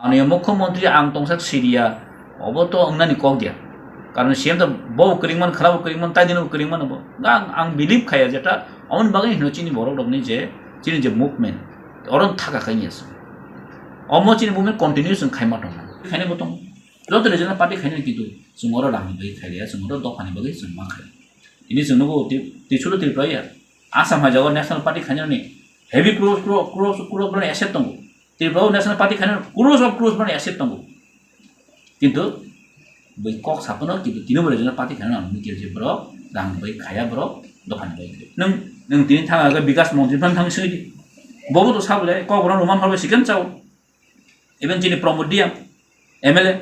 माननीय मुख्यमंत्री आं तंसा सिरिया अब तो अंगनानि कक दिया कारण सीएम तो बहु करिंगमन खराब करिंगमन ताई दिन करिंगमन अब आं बिलिव खाया जेटा अन बागै हिनो चिनि बरक दगनि जे चिनि जे मुभमेंट अरन थाका खायनिस अमो चिनि मुभमेंट कंटिन्यूसन खायमा दं खायने बतम जत रेजन पार्टी खायने कितु जोंरो रांनि बागै खायया जोंरो दफानि बागै जों मा खाय इनि जोंनो तिसुलो तिरप्राया आसाम हाजाव नेशनल पार्टी खायने हेवी क्रोस बन एसेट दं तिरप्राव नेशनल पार्टी खायने क्रोस बन एसेट दं किन्तु बै कक सापनो किन्तु तिनो रेजन पार्टी खायने आं मिथियो जे ब्रो रांनि बागै खाया ब्रो दफानि बागै नों दिनै थाङा बिकास मन्त्रिफोर थांसै बबो तो साबले ककबरन रमान हरबे सिकेन चाव इभेन जिनि प्रमोद दिया एमएलए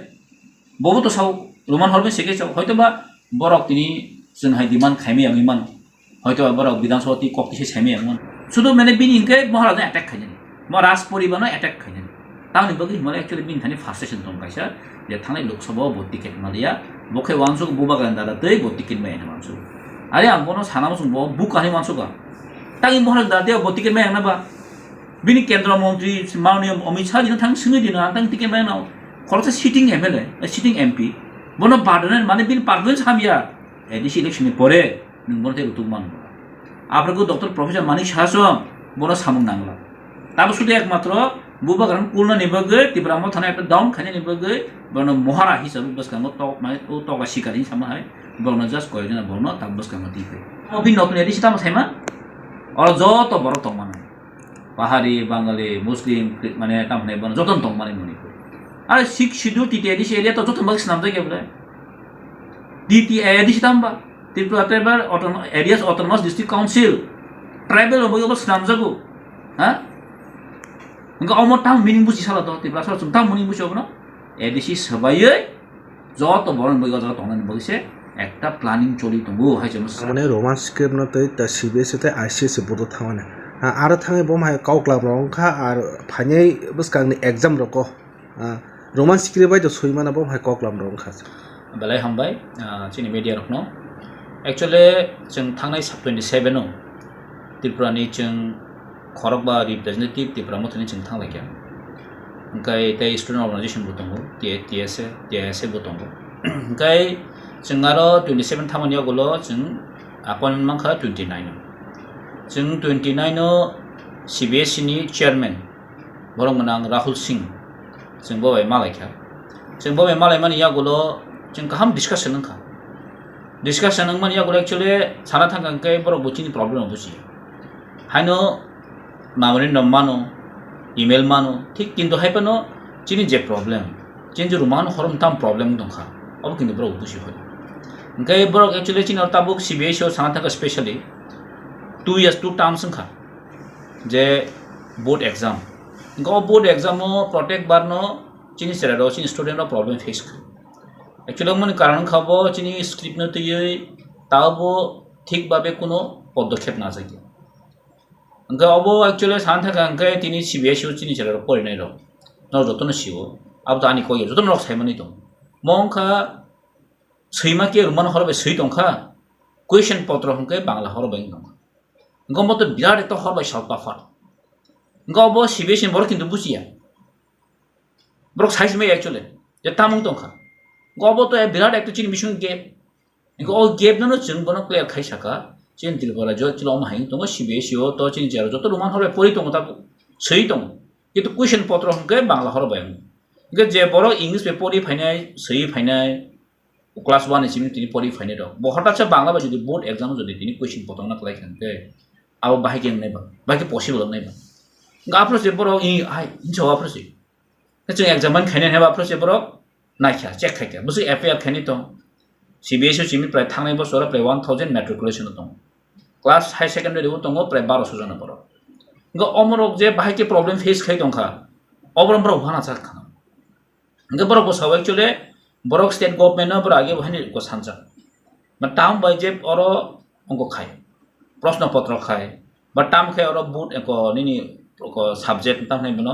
बबो तो साव रमान हरबे सिके चाव हयतोबा बरक तिनि जोंहाय डिमान्ड खायमे आंगिमान हयतोबा बरक विधानसभा ति ककटिसे सायमे आंगमन शुधु माने बिनि इनके महाराजा अटैक खायने महाराज परिबानो अटैक खायने तानि बगै माने एक्चुअली बिनि थानि फ्रस्ट्रेशन दं कायसा जे थांनाय लोकसभा भोट टिकेट मालिया बखे वानसु बुबा गान्दारा तै भोट टिकेट मायना वानसु आरे आं कोनो सानाम सुं बो बुकानि वानसु का तांनि महाराज दादिया भोट टिकेट मायना बा बिनि केंद्र मंत्री माननीय अमित शाह दिन थां सिङै दिन आं टिकेट मायना खरसा सिटिं एमएलए सिटिं एमपी बनो बादन माने बिनि पार्टमेन्ट सामिया एदिस इलेक्शन परे नों बनो रुतुमान आपरको डॉक्टर प्रोफेसर मानिक शाहसम बनो सामुं नांगला ताबो सुदे एकमात्र बुबा गान कुलना निबगै तिब्रामो थाना एक डाउन खाने निबगै बनो महारा हिसाबै बसकामो टक माने ओ टका सिकारि सामाहाय बनो जस्ट कयजना बनो ताब बसकामो दिफे अबि नतुन एदिस तामा साइमा और जत बर तमान पाहाड़ी बांगाली मुस्लिम माने तामने बनो जतन तंग माने मणिपुर आरो six schedule TT ADC area तो जतन बाक्स नाम जाय गेबले टीटी एदिस तामबा Tripura tribal areas autonomous district council tribal अबो नाम जागो हा Enggak omot tang mining busi salah to ti brasal sum tang mining busi obno edisi sabaye joto boron boiga joto tongan bogise ekta planning choli tongo hai jemus মানে Roman script নতে তা CBSE তে ICSE বড় থামানে আর থাঙে বম হাই কাউকলা রংখা আর ফাইনাই বসকাংনি एग्जाम रको रोमांस स्क्रिप्ट बाय द सयमाना बम हाय काउकला रंखा बेलाय हामबाय चिनि मिडिया रखनो एक्चुअली जों थांनाय 27 नो त्रिपुरानि जों खरकबा रिप्रेजेंटेटिव त्रिपुरा मथनि जों थांलायखा ओंखाय ताय स्टुडेन्ट अर्गानाइजेशन बो दङ टीएसए बो दङ ओंखाय जों आरो 27 थामानियाव गलो जों अपॉइंटमेंट मांखा 29 जों 29 नो सीबीएसई नि चेयरमैन बरंमोन आं राहुल सिंह जों बबाय मालायखा जों बबाय मालाय माने या गलो जों गाहाम डिस्कशन माने या गलो एक्चुअली साना थांगांखाय बर बुचिनि प्रॉब्लेम बुझि हायनो मामरे नम्मानो इमेल मानो ठीक किन्तु हायपनो चिनि जे प्रॉब्लेम चिनि जे रुमानो हरम ताम प्रॉब्लेम दंखा अब किन्तु ब्रो बुझि होय ओंखाय बर एक्चुअली चिनि ताबुक सीबीएसई आव साना थांगा स्पेशली 2 years 2 terms संखा जे बोर्ड एग्जाम ओंखा बोर्ड एग्जाम प्रत्येक बारनो चिनि सेरारो चिनि स्टूडेंट प्रॉब्लेम फेस एक्चुअली मन कारण खाबो चिनि स्क्रिप्ट न तयै ताबो ठीक भाबे कोनो पदक्षेप ना जाय ओंखा अब एक्चुअली सान थाखा ओंखाय तिनि सीबीएसई चिनि सेरारो परिनाय र न जतन सिओ अब दानि कय जतन रक सायमानि दं मंखा सैमा के रुमान हरबे सै दंखा क्वेश्चन पत्र हंखाय बांला हरबाय दं ओंखा मत बिराद एक हरबाय सालपाफा ओंखा अब सीबीएसई बर किन्तु बुजिया ब्रक साइज मे एक्चुअली जे तामुं दंखा ओंखा अब तो बिराद एक चिनि मिशन गेप ओंखा अ गेप ननो जों बनो क्लियर खायसाका चिन त्रिपुरा जो चिलम हाय दङ सीबीएसई ओ तो चिनि जेरो जत रुमान हरबाय परि दङ ता सै दङ किन्तु क्वेश्चन पत्र हंखाय बांला हरबाय ओंखा जे बर इंग्लिश पेपर फायनाय सै फायनाय क्लास 1 सिम तिनि परि फायनाय दं बहताचा बांला बा जदि बोर्ड एग्जाम जदि तिनि क्वेश्चन पत्र ना क्लाय खानके अब बाहाय गेम नायबा बाहाय पसिबल नायबा गाफ्रो जे बर इ हाय हिंसो आफ्रो से जों एग्जाम खायनाय हेबा आफ्रो से बर नायखा चेक खायखा बस एफआईआर खायनाय दं सीबीएसई सिम प्राय थांनाय बोसोर प्राय 1000 मैट्रिकुलेशन दं क्लास हाई सेकेंडरी दं प्राय 1200 जन बर ग अमरक जे बाहाय के प्रॉब्लम फेस खाय दंखा अबरम बर भाना जाखा ग बर को साव एक्चुअली बरक स्टेट गवर्नमेंट बर आगे बहाय को सानजा मा टाम बाय जे और अंको खाय प्रश्न पत्र खाय बा टाम खाय और बुट एको निनि को सब्जेक्ट तामनाय बनो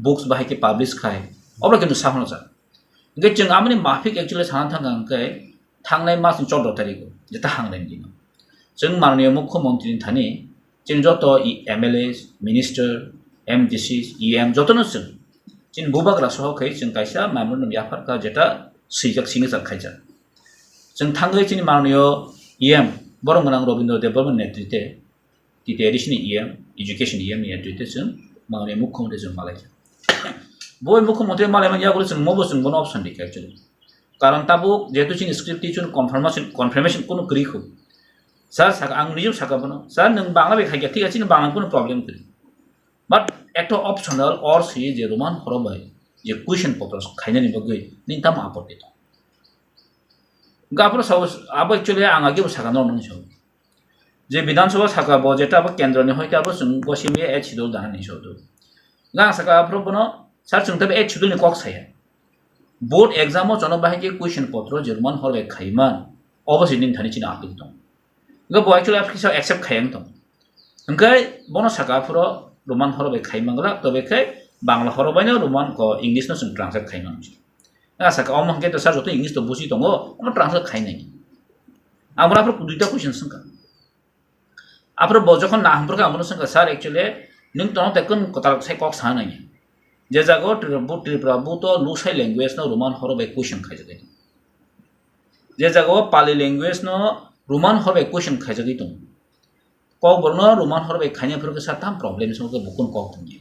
बुक्स बाहाय के पब्लिश खाय अब्ला किन्तु साहन जा गे जों आमनि माफिक एक्चुअली साना थांगांखाय थांनाय मास 14 तारिख जेता हांनाय दिन जों माननीय मुख्यमंत्री थानि जों जत एमएलए मिनिस्टर एमडीसी ईएम जतनो जों चिन बुबाग्रा सहखै जों कायसा मामोन याफारका जेटा सैजाक सिग्नेचार खायजा जों थांगै चिन माननीय EM बरंगनां रवीन्द्र देवबर्मन नेतृत्वे तिते एडिशनल EM एजुकेशन EM नि नेतृत्वे जों माननीय मुख्यमंत्री जों मालायजा बय मुख्यमंत्री मालायमन यागुलो जों मबो जों बन ऑप्शन दिखे एक्चुअली कारण ताबो जेतु चिन स्क्रिप्ट टिचुन कन्फर्मेशन कोनो करिखौ सर साका आं निजो साका बनो सर नों बांला बे खायगा ठीक আছে बांला कोनो प्रॉब्लम करि But একটা optional or si je roman horobai je question papers khainani bagai ning tam apote to gapro saus abo actually ang age saka no nong so je bidhan sabha saka bo jeta abo kendra ni hoita abo sung gosim ye h dol dan ni so do gang saka apro bono sar sung tabe h dol ni kok saya board exam o jono bahai je question patro je roman horobai khaiman obviously ning thani china apil to ga bo actually apkisa accept khayang to engkai bono saka apro Roman horobai khaimangla tobe khai bangla horobai no roman ko english no sung translate khaimang na saka omong ke to sar joto english to busi tongo omo translate khai nai amra apro duita question sungka apro bo jokhon na hamburg amro sungka sir actually ning tono tekun kotal sai kok sa nai je jago tripura to lusai language no roman horobai question khai jagai je jago pali language no roman horobai question khai jagai tong kok borno roman horobai khanya phur ke satam problem so ke bukun kok thungi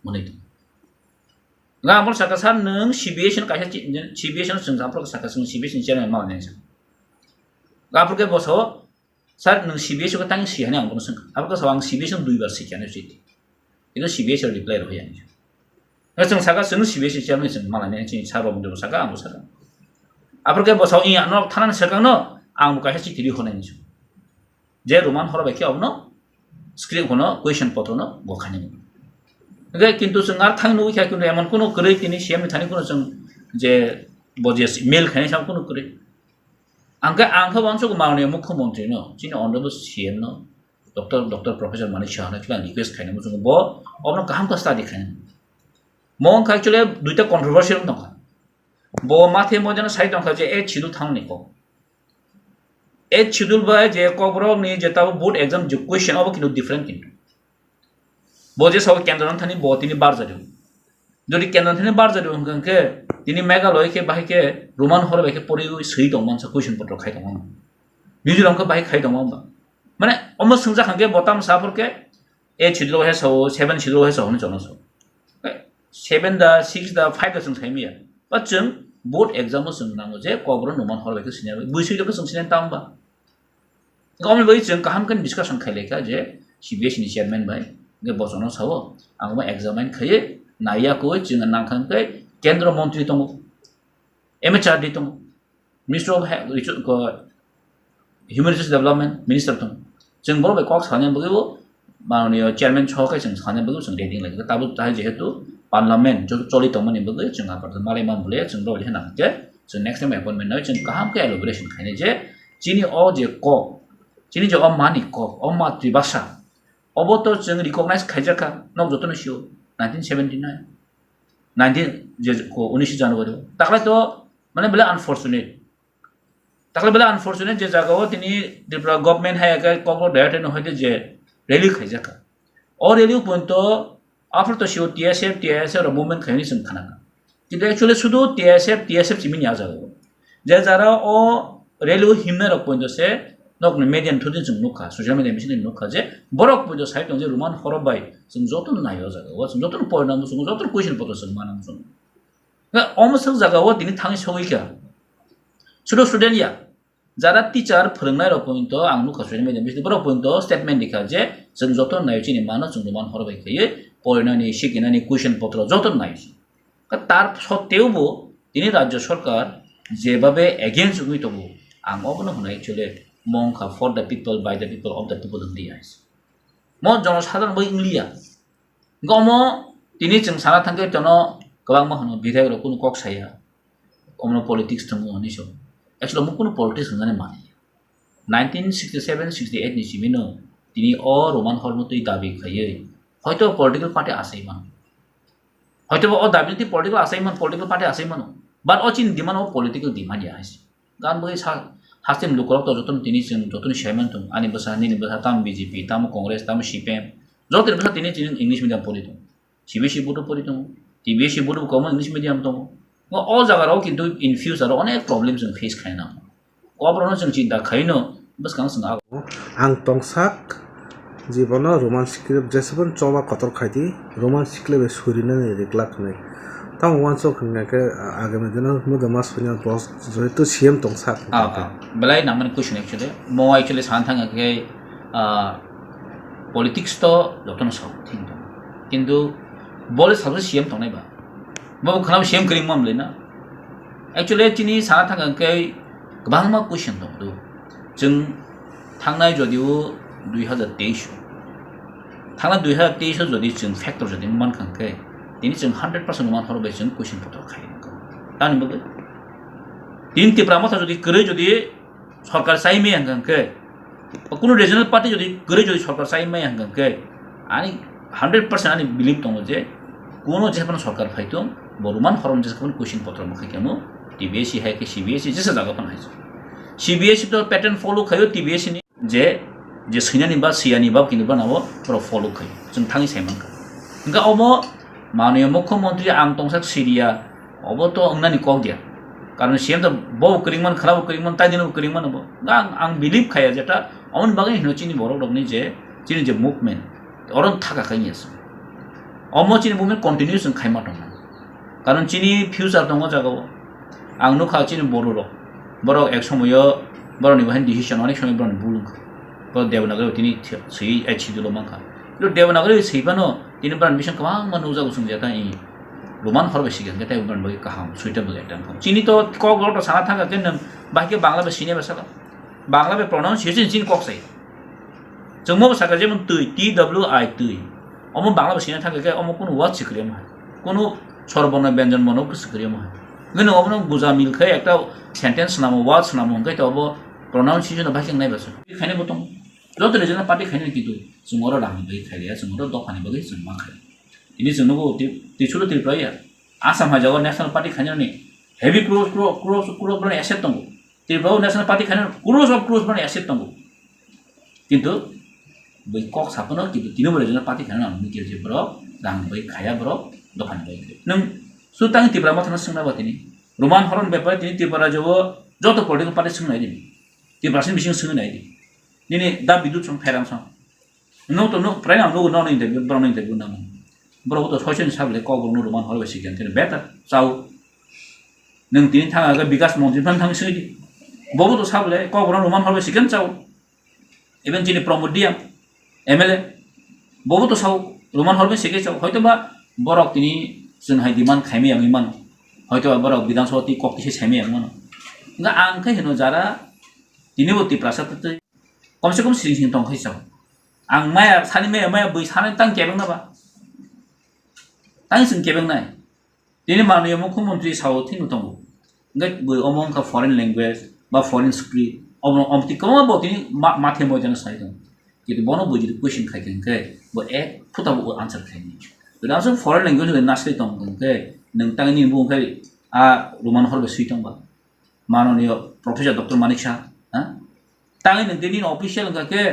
mone to nga amol saka san nung cbs no kaisa cbs no sung sampro saka sung cbs ni channel ma ne sa ga phur ke boso sar nung cbs ko tang si hane ang bono sung apko sawang cbs no 2 bar si channel chiti ino cbs ro reply ro yani na sung saka sung cbs channel sung ma ne chi sarom do saka ang saka apro ke boso i no thanan sakang no ang mo kaisa chi tiri hone ni যে Roman হরবাই কি অবনো script হনো question পত্র ন বখানি গে কিন্তু जों আর থাং নুই খাই কিন্তু এমন কোন করে তিনি সিএম থানি কোন जों যে বজে মেল খাই সাম কোন করে আংখা বানসো মাননীয় মুখ্যমন্ত্রী ন যিনি অনারেবল সিএম ন ডক্টর প্রফেসর মানিক সাহা না রিকোয়েস্ট খাইনো जों ব অবনো কাহাম কা স্টাডি খাইনো মং খাইচলে দুইটা কন্ট্রোভার্সিয়াল নখা ব মাথে মজনা সাইড নখা যে এ ছিদু থাংনি কো H schedule by je kobro ni jeta board exam je question abo kintu different kintu boje saw kendran thani bo tini bar jadu jodi kendran thani bar jadu hangke tini meghaloi ke bahai ke roman horobai ke pori sei dong mansa question potro khai dong mizoram ke bahai khai dong ba mane omo sungja khangke botam sapor ke H schedule he saw 7 schedule he saw ni jono so 7 da 6 da 5 da sung sai mi but जों board exam o sung nango je kobro roman horobai ke sinya buisi jo ke sung sinya tamba Kami bagi जों kaham kan discussion khaile ka je CBS ni chairman bai ge bosono sawo angma examine khaye naya ko जों nangkhang kai kendra mantri tong MHRD tong minister of human resource development minister tong जों bor bai kok sanya bagi bo manoniyo chairman chokai जों sanya bagi जों reading lagi tabu tai jehetu parliament jo choli tong mani bagi जों apar malai mam bole जों ro le na ke जों next time appointment na जों kaham ka elaboration khaine je chini o je ko Chini jo omani ko ommatri basa oboto जों recognize khaijaka nok jotono sio 1979 19 je ko 19 January takla to mane bela unfortunate je jagao tini Tripura government hai ka ko direct no hoite je rally khaijaka or rally point after to sio TSF ro movement khaini sum khana কিন্তু actually শুধু TSF চিমি নিয়া যাবে যে যারা ও rally himna ro point se nok median thudin जों नुखा social media machine नुखा जे borok pujo site जे roman horobai जों joton nayo jaga o जों joton poinam जों joton question photo जों manam जों na omsang jaga o dini thangi soika sudo student ya jara teacher phorngnai ro point ang नुखा social media machine borok point statement dikha je जों joton nayo chini mano जों roman horobai kheye poinani shikinani question photo joton nayo তার সত্ত্বেও তিনি রাজ্য সরকার যেভাবে against হই তবু আং অবনো হনাই চলে মংখা for the people by the people of the people India ম জনসাধারণ বই ইংলিয়া গম তিনি जों साना थांगे तनो गोबां मा होनो बिधायक रकुन कक साया अमनो पॉलिटिक्स थंगो हनि सो एक्चुअली मुकुन पॉलिटिक्स होननानै माने 1967 68 नि सिमिनो তিনি অ রোমান হরমতই দাবি খাইয়ে হয়তো পলিটিক্যাল পার্টি আছেইমান হয়তো ও দাবিটি পলিটিক্যাল আছেইমান পলিটিক্যাল পার্টি আছেইমান বাট ও চিন দিমান ও পলিটিক্যাল ডিমান্ড আছে গান বই হাসিম লুকরক তো যতন তিনি যতন শেমান তো আনি বসা নি বসা তাম বিজেপি তাম কংগ্রেস তাম সিপিএম যতন বসা তিনি ইংলিশ মিডিয়াম পড়িতো সিবিএসই বোর্ড পড়িতো TBSE board common English medium दङ अ जागाराव किन्तु इन फ्यूचार अनेक प्रॉब्लम जों फेस खायना अब्रानो जों चिन्ता खायनो बस कां जों आं तंसाक जीवनो रोमान स्क्रिप्ट जेसेबन चौबा कतर खायदी रोमान स्क्रिप्ट सुरिने रेगला खने तां वानसो खंगा के आगामी दिन मदमा सुनिया बॉस जयतो सीएम तंसाक बेलाय नामन क्वेश्चन एक्चुअली मो एक्चुअली सान थांगा के पॉलिटिक्स तो जतन साव थिं दं किन्तु बल साबसे सीएम तंनाय बा मो खनाम सीएम करिं मम लेना एक्चुअली तिनि सान थांगा के गोबां मा क्वेश्चन दं दु जों थांनाय जदिउ 2023 थांनाय 2023 जदि जों फैक्टर जदि मान खांके दिनै जों 100% मान हरबाय जों क्वेश्चन पत्र खायनांगौ दानि बगै दिन तिप्रा माथा जदि गरै जदि सरकार चाइमे हांगांके कोनो रिजनल पार्टी जदि गरै जदि सरकार चाइमे हांगांके आनी 100% आनी बिलीव दङ जे कोनो जेफोन सरकार फाइतो बरुमान हरम जेफोन क्वेश्चन पत्र मखायकेमो टीबीएससी है कि सीबीएससी जेसे जागाफोन हाइजो सीबीएससी तो पैटर्न फॉलो खायो टीबीएससी नि जे सैनानि बा सियानि बा किनबा नावो प्र फॉलो खायो जों थाङि सायमानखा इंगा अमो माननीय मुख्यमंत्री आं तंसाक सिरिया अब तो अंगनानि कक दिया कारण सीएम तो बहु करिंगमान खराब करिंगमान ताइदिनो करिंगमान अब आं बिलीव खाया जेटा अमन बागै हिनो चिनि बरक दगनि जे चिनि जे मुभमेन्ट अरन थाका खायनिस अमो चिनि मुभमेन्ट कन्टिन्यू जों खायमा दं कारण चिनि फ्यूचर दङ जागाव आं नुखा चिनि बरक एक समय बरनि बहाय डिसिजन अनेक समय बरनि बुलुं बर देवनागरी तिनि सही एचिदुल मांखा तो देवनागरी सैबानो तिनि बरन मिशन कबां मानु जागो जों जेता इ रोमान हरबाय सिगोन जेता बरन बगै काहाम सुइटेबल एकदम चिनि तो कगल तो साना थागा केन बाकी बांग्ला बे सिने बसाला बांग्ला बे प्रोनाउंसिएशन चिन कक सै जों मो सागा जेमन तै टी डब्ल्यू आई तै अमो बांग्ला बे सिने थागा के अमो कोनो वार्ड सिक्रियम कोनो सर्वर्ण व्यंजन मनो सिक्रियम गनो अमनो बुजा मिलखै एकटा सेंटेंस नामो वर्ड्स नामो हंकै त अब प्रोनाउंसिएशन बाकी नाय बस खायने बतम जत रिजनल पार्टी खायने किन्तु जों अर रांनि बगै खायलिया जों अर दफानि बगै जों मा खाय इनि जों नको तिसुलो तिरप्राया आसाम हाजाव नेशनल पार्टी खायने हेवी क्रोस बन एसेट दंगो तिरप्राव नेशनल पार्टी खायने क्रोस बन एसेट दंगो किन्तु बै कक सापनो किन्तु तिनो रिजनल पार्टी खायने आंनि गेजे ब्रो रांनि बगै खाया ब्रो दफानि बगै नों सुतां तिब्रा माथाना सोंना बातिनि रोमान हरन बेपार तिनि तिब्रा जव जत पॉलिटिकल पार्टी सोंनाय दिनि तिब्रासिन बिसिं सोंनाय दि दिनै दा बिदुत सं फेराम सं नो तो नो प्राय आं नो नो इंटरव्यू ब्राउन इंटरव्यू नाम ब्रो तो सयसन साबले कक ब्रो रोमान हरबाय सिगोन तिनि बेटा चाव नों तिनि थाङा विकास मन्त्रि फान थां सोंदि बबो तो साबले कक ब्रो रोमान हरबाय सिगोन चाव इभेन तिनि प्रमोद दिया एमएलए बबो तो साव रोमान हरबाय सिगे चाव हयतोबा बरक तिनि जों हाय डिमान्ड खायमे आंनि मान हयतो बरक विधानसभा ति कक तिसे सायमे आं मान nga ang khai hino jara diniboti prasat te komse kom sing sing tong khai chaw ang maya sani maya bui sani tang kebeng na ba tang sing kebeng nai dini manoy mukhyamontri saw thinu tong ngai bui omong ka foreign language ba foreign script omti koma bo tini mathe mo jana sai dong kitu bono buji question khai ken ke bo ek phuta bo answer khai ni da so foreign language le nasli tong ke nang tang ni bu khai a roman hol be sui tong ba माननीय professor doctor Manik Shah हां तांगे न दिनि official के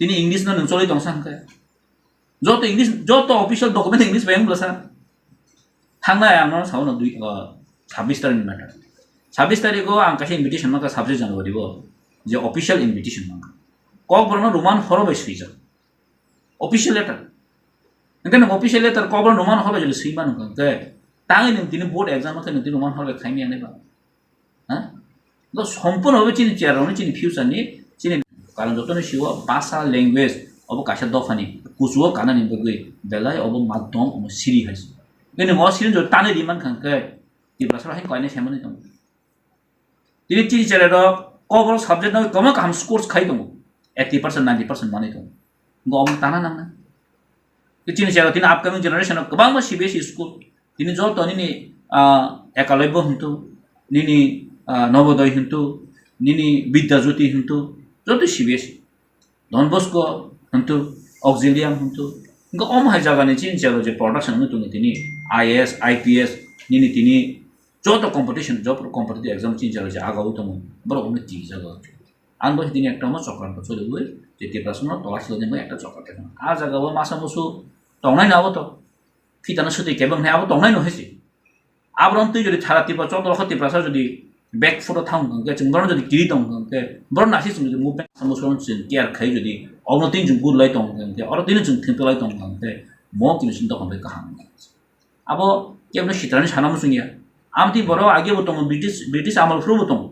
दिनि English न नचोलै दंसा के जो तो ऑफिशियल डॉक्यूमेंट इंग्लिश बेंग ब्लसा थांना आंनो साउन 26 तारिख मैटर 26 तारिख को आं कासे इनविटेशन मा का 26 जनवरी को जे ऑफिशियल इनविटेशन मा को ब्रनो रोमान हरबाय सुइजा ऑफिशियल लेटर नगन ऑफिशियल लेटर को ब्रनो रोमान हरबाय जले सुइमा न के तांगे न दिनि बोर्ड एग्जाम मा के रोमान हरबाय खाइमे आने बा हाँ तो সম্পূর্ণভাবে চিনি চেয়ারনি চিনি ফিউচারনি চিনি কারণ যতন শিও ভাষা ল্যাঙ্গুয়েজ অব কাশা দফানি কুচুও কানানি বগৈ বেলাই অব মাধ্যম অব সিরি হাইছে কিন্তু ম সিরি জ টানে দিমান খানকে দিবাসরা হাই কয়নে সেমনি দं তিনি চিনি চেয়ার কবর সাবজেক্ট ন কম কাম স্কোরস খাই दं 80% 90% माने दं गम ताना नांना चिनि চেয়ার তিনি আপকামিং জেনারেশন गोबां सिबिएसई स्कुल তিনি যত नि एकालब्य हंतु निनि नवोदय हंतु निनि विद्याज्योति हंतु जत सिबिएसई डन बस्को हंतु ऑक्सिलियम हंतु इंगा ओम हाय जागानि चिन जेरो जे प्रोडक्शन हंतु तिनि आईएएस आईपीएस निनि तिनि जत कॉम्पिटिशन जब कॉम्पिटिटिव एग्जाम चिन जेरो जे आगाउ दङ बरो ओमने ति जागा आं बहि दिनि एकटा म चक्रान्त चलिबो जे तिब्रासन तलास लदे म एकटा चक्रान्त आ जागाबो मासा मुसु तंनाय नाबो त fitana suti kebang ne abo tongnai no hesi abron tu jodi thara tipa chot rokha tipa sa jodi back photo thang ke chung bron jodi kiri tong ke bron nasi sum jodi movement samuson chin kiar khai jodi obno tin jung good lai tong ke or tin jung thimpe lai tong ke mo kin sin tong be ka hang abo kebno shitani sana musungia amti boro age botong british amal fru botong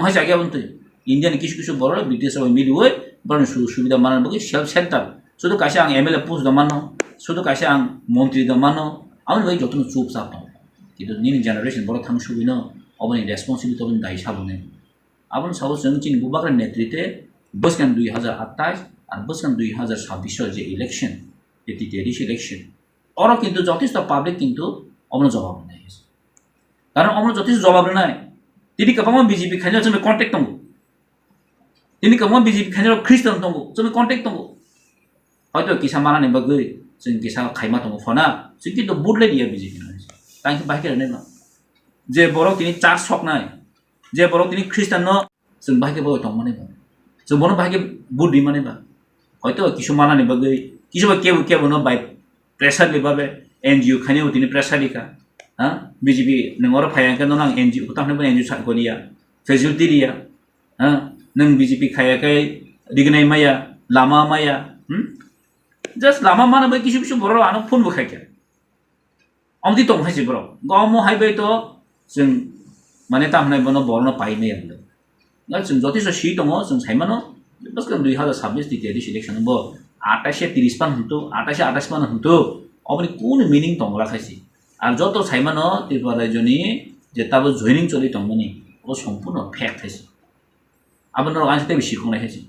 hai age bonte indian kisu kisu boro british oi mili oi bron subida manan bagi self center sudu kaisa ang mla post da mano sudu kaisa ang montri da mano amon bai jotun chup sa tong kitu new generation boro thang subino oboni responsibility oboni dai sabune abon sabo jengchin bubakar netritwe boskan 2028 আর বছর 2026 যে election এটি টেরিশ election ওরা কিন্তু যথেষ্ট public কিন্তু অমন জবাব নাই কারণ অমন যথেষ্ট জবাব নাই তিনি কেবল বিজেপি খাইলে তুমি কন্ট্যাক্ট দङ তিনি কেবল বিজেপি খাইলে খ্রিস্টান দङ তুমি কন্ট্যাক্ট দङ হয়তো কিসা মানানি বাগৈ जों किसा खाइमा दङ फना जों কিন্তু बुटले दिया बिजेपि ना तांखि बाहाय केरने ना जे बर' तिनि चार्ज सकनाय जे बर' तिनि ख्रिस्टान न जों बाहाय के दङ माने बा जों बनो बाहाय के बुट दि माने बा হয়তো কিছু মানানি বাগৈ কিছু বা কেউ ন বাই প্রেসার লিবাবে এনজিও খানিও তিনি প্রেসার লিখা হ্যাঁ বিজেপি নংর ফায়াকে ন এনজিও তা হনে এনজিও সাকনিয়া ফেসিলিটি দিয়া হ্যাঁ নং বিজেপি খায়াকে দিগনাই মায়া লামা মায়া জাস্ট লামা মানাবে কিছু বড় আনো ফোন বখাইকে আমতি তং হাইছে বড় গম হাইবে তো जों মানে তা হনে বনো বর্ণ পাইনে আমলে না जों যথেষ্ট সি দङ जों সাইমানো বসকান 2026 টি টেরিশ ইলেকশন ব 28 পান হতো 28 পান হতো অবনি কোন মিনিং দङ রাখাইছি আর যত সাইমানো ত্রিপুরা রাজ্যনি যে তাবো জয়নিং চলি দङনি ও সম্পূর্ণ ফেক থাইছে আপনার গানতে বেশি কোন রাখাইছি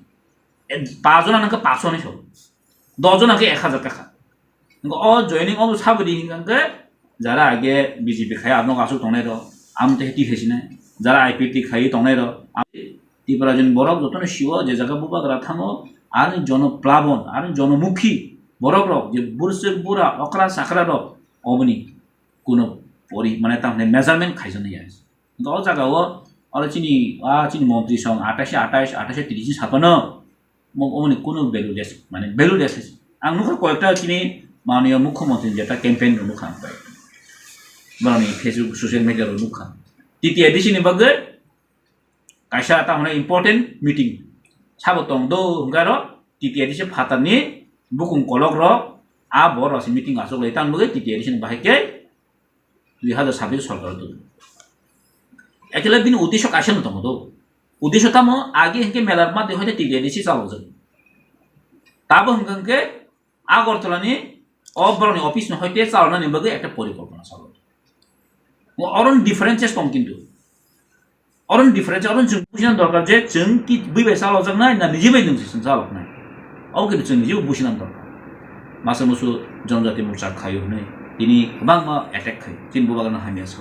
5 জন নাকি 500 নি সব 10 জন নাকি 1000 টাকা ও জয়নিং ও সাবদি হিংকে যারা আগে বিজেপি খায় আপনার আসু দঙনাই র আমতে হেতি হেছি না যারা আইপিটি খাই দঙনাই র ত্রিপুরা জন বরক যতন শিব যে জায়গা বুবাগরা থামো আর জনপ্লাবন আর জনমুখী বরক রক যে বুরসে বুড়া অকরা সাকরা রক অবনি কোনো পরি মানে তাহলে মেজারমেন্ট খাইজন ইয়াস কিন্তু ও জায়গাও আর চিনি মন্ত্রী সং 28 30 ছাপানো অবনি কোনো ভ্যালুলেস মানে ভ্যালুলেস আং নুখা কয়েকটা চিনি মাননীয় মুখ্যমন্ত্রী যেটা ক্যাম্পেইন নুখা পাই বানি ফেসবুক সোশ্যাল মিডিয়ার নুখা তৃতীয় এডিশন বাগে কাইসা তাহলে ইম্পর্টেন্ট মিটিং সাবতং দো হংগার তৃতীয় এডিশন ফাতারনি বুকুং কলক র আ বড় আছে মিটিং আসক লাই তান বগে তৃতীয় এডিশন বাহাইকে 2026 সরকার দো একলা বিন উদ্দেশ্য কাইসা নতম দো উদ্দেশ্য তামো আগে হেকে মেলার মাধ্যমে হয়তো তৃতীয় এডিশন চালাও যাবে তাবো হংগাকে আগরতলানি অবরণী অফিস হইতে চালানো বগে একটা পরিকল্পনা চালাও অরণ ডিফারেন্সেস কম কিন্তু অরণ ডিফারেন্স অরণ जों বুঝিনান দরকার যে जों কি বইবে চালাও যাক না না নিজে বাই নংসি চালাক না অ কিন্তু जों নিজে বুঝিনান দরকার মাসে মুসু জনজাতি মোর্চা খাইও নাই তিনি গোबां অ্যাটাক খাই চিন বুবাগান হামিয়াস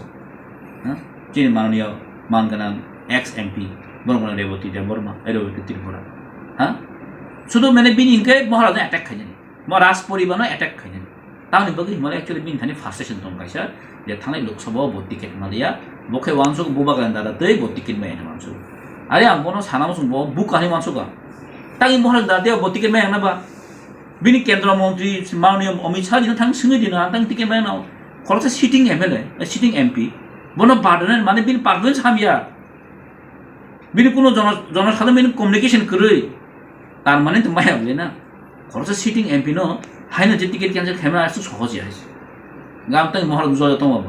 হ্যাঁ চিন মাননীয় মানগানাং এক্স এমপি বরমনা রেবতী দেববর্মা রেবতী ত্রিপুরা হ্যাঁ শুধু মানে বিনিকে মহারাজা অ্যাটাক খাইনি মহারাজ পরিবারও অ্যাটাক খাইনি তাহলে বগি হিমালয় অ্যাকচুয়ালি বিন থানি ফার্স্টেশন দं কাইসা যে থানাय লোকসভাও ভোট টিকেট মালিয়া বখে ওয়ানসক বুবাগান দাদা তৈ ভোট টিকেট মাইনা মানসু আরে আম বনো সানামসু বুক কানি মানসুকা তাই মহারাজ দাদিয়া ভোট টিকেট মাইনা বা বিনি কেন্দ্র মন্ত্রী মাননীয় অমিত শাহ দিন থাং সিঙ্গি দিন তাং টিকেট মাইনা খরচ সিটিং এমএলএ সিটিং এমপি বনো বার্ডেন মানে বিন পারভেন্স হামিয়া বিনি কোনো জনসাধারণ বিনি কমিউনিকেশন করে তার মানে তো মায়া বলে না খরচ সিটিং এমপি ন হাইনা যে টিকেট ক্যান্সেল খেমা আসতো সহজে আসে গাম তাই মহারাজ জয় তমাব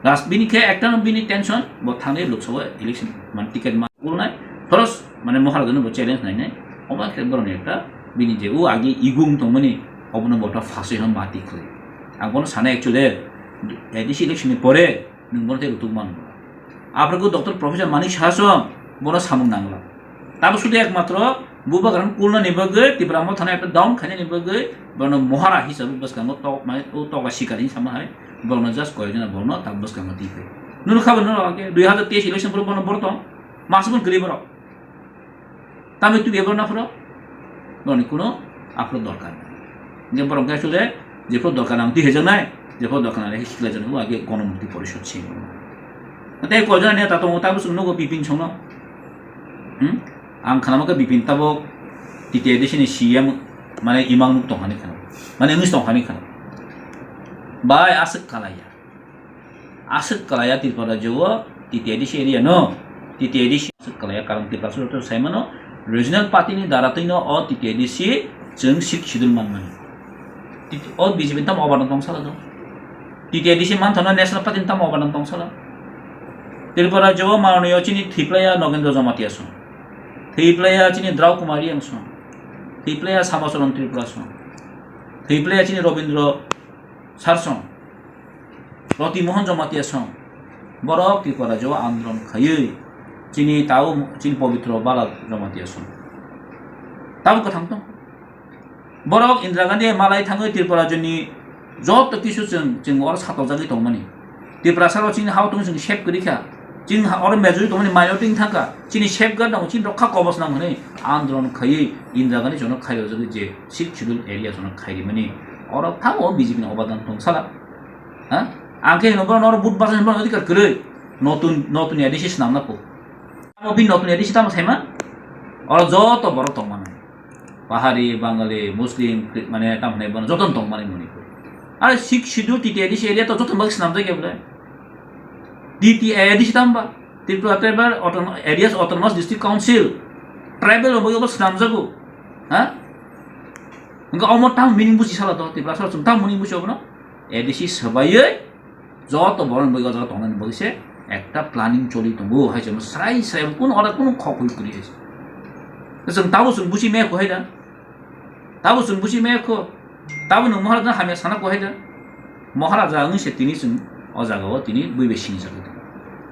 রাস বিনি খে একটা বিনি টেনশন ব থানে লোকসভা ইলেকশন মানে টিকেট মা নাই খরচ মানে মহারাজন ব চ্যালেঞ্জ নাই নাই অবা বরনি একটা বিনি যে ও আগে ইগুং তমনি অবন বটা ফাসে হন মাটি খই আগন সানে অ্যাকচুয়ালি এডিসি ইলেকশনের পরে নংবনতে রুতুমান আপনাকে ডক্টর প্রফেসর মানিক শাসম বড় সামুং নাংলা তারপর শুধু একমাত্র বুবাগান কুলনা নিবগে ত্রিপুরাম থানা একটা ডাউন খানে নিবগে বর্ণ মহারা হিসাবে বসকাঙ্গ টক মানে ও টকা শিকারি সামাহাই বর্ণ জাস্ট কয়েকজন বর্ণ তাক বসকাঙ্গ দিবে নুন খাবার নুন আগে 2023 ইলেকশন পর বর্ণ বর্তম মাসবন গরিব র তামে তুই বেবর না ফর বর্ণ কোনো আপনার দরকার নাই যে বরং আসলে যে ফর দরকার নাম তুই হেজ নাই যে ফর দরকার নাই শিখলে জানো আগে গণমুক্তি পরিষদ ছিল তাই কয়জন নিয়ে তা তো তাবো শুনো গো বিপিন ছং आं खालामाखै बिपिन ताबो टिटिए देशनि सीएम माने इमांग दंहानि खालाम Mane ngus tong hani khana. Bai asik kalaya Tripura Jawa titi edisi area no. Titi edisi asik kalaya karang Tripura to saimano regional party ni daratino o titi edisi jeng sik sidul manmani. Titi o BJP tam obadan tong sala do. Titi edisi man thona national party tam obadan tong sala. Tripura Jawa Maroniyo chini Thiplaya Nogendra Jamatia son. Thiplaya chini Draw Kumari ang son. Thiplaya Samasoron Tripura son. Thiplaya chini Robindro Sarsong. Roti Mohan Jamatia son. Borok Tripura Jawa Andron Khayi. Chini tahu chini Pavitro Bala Jamatia son. Tahu ka thangtong. Borok Indira Gandhi Malai thangai Tripura joni job to kisu jeng or sato jagi tongmani. Tripura saro chini how tong jeng shape kurika. Chini or majority tongmani minority thaka. Chini shape gar dong chini rokha kobos nang mani. Andron Khayi Indira Gandhi jono khayo jagi je sik schedule area jono khayi mani. Or tahu BJP na obadan tong sala. Ha? Angke nomor nor but basan nomor अधिकार करे नतुन addition नाम ना को अब भी नतुन addition ताम सेमा और जो तो बरो तो माने पहाड़ी बांगाली मुस्लिम माने ताम ने बन जतन तो माने मुनि को अरे सिक शिड्यूल टी एडिशन एरिया तो जतन बक्स नाम दे बोले टी एडिशन ताम बा Tripura tribal areas autonomous district council tribal हो बस नाम जगो हां उनका अमर ताम मीनिंग बुझी साला तो त्रिपुरा सर ताम मीनिंग बुझो बनो एडिशन सबायै যত বড় বইগা যত অনলাইন বইছে একটা প্ল্যানিং চলি দंगो হাইছে সাই সাই কোন অরা কোন খকই করি হাইছে जों ताबो जों बुझि मे खहायदा ताबो जों बुझि मे ख ताबो नों महाराजा हामे साना खहायदा महाराजा आंनि सेतिनि जों अजागाव तिनि बैबेसिनि जागो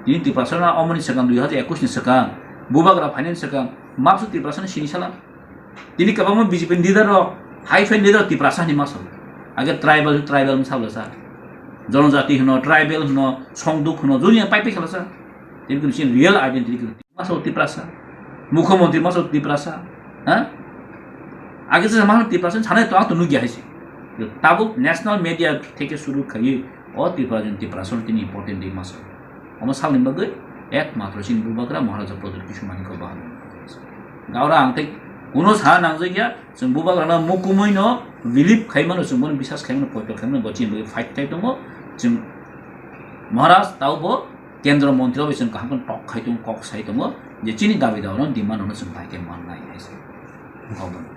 तिनि त्रिपुरासना अमनि सगां 2021 नि सगां बुबाग्रा फाइनेन्स सगां माबसु त्रिपुरासना सिनिसाला तिनि कबाम बीजेपी लिडर हाई फाइन लिडर त्रिपुरासनि मासो आगे ट्राइबल साबलासा जनजाति होनो ट्राइबल होनो संदुक होनो दुनिया पाइपे खेलासा तिनकु सिन रियल आइडेंटिटी मासो त्रिपुरासा मुख्यमंत्री मासो त्रिपुरासा हां आगे से मानो त्रिपुरासा छाने तो आतो नुगिया हैसे ताबो नेशनल मीडिया থেকে শুরু খাই ও त्रिपुरा जन त्रिपुरासा तिनि इम्पोर्टेंट दे मासो हम सालनि बगै एकमात्र सिन बुबाग्रा महाराजा प्रदर किशुमानिखौ बाहादुर गावरा आंते कुनो सा नांजैया जों बुबाग्राना मुकुमैनो बिलिभ खाइमानो जों मन बिसास खाइमानो पयट खाइमानो बचिन बे फाइट टाइप दङ जों महाराज ताउबो केन्द्र मन्त्री जों काहाकन टक खाइदों कक साइदों जे चिनि दाबि दावनो डिमान्ड होनो जों बाइके माननाय हैसे गावबो